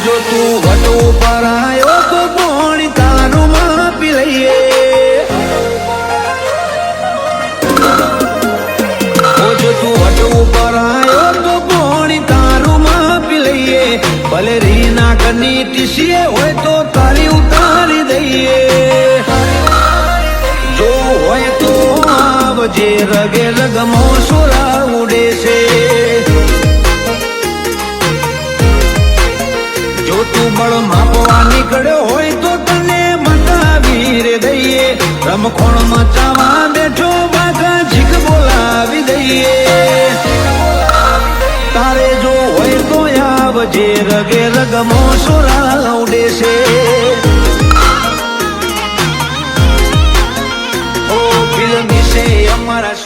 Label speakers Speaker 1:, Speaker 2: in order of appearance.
Speaker 1: જો તું વટ ઉપર આવ્યો તો પાણી તારું માપી લઈએ. જો તું વટ ઉપર આવ્યો તો પાણી તારું માપી લઈએ. ભલે રીના કની ટીસીએ હોય તો તારી ઉતારી દઈએ. જો હોય તો આવજે રગે રગમો સોરા ઉડે છે. જો તું બળ માપવા નીકળ્યો હોય તો તને મટાવી રે દઈએ. રમખોણ મચાવા બેઠો બાકા જીક બોલાવી દઈએ. તારે જો હોય તો આવજે રગે રગમો સોરા ઉડે છે. ઓ ફિલ્મી છે અમારા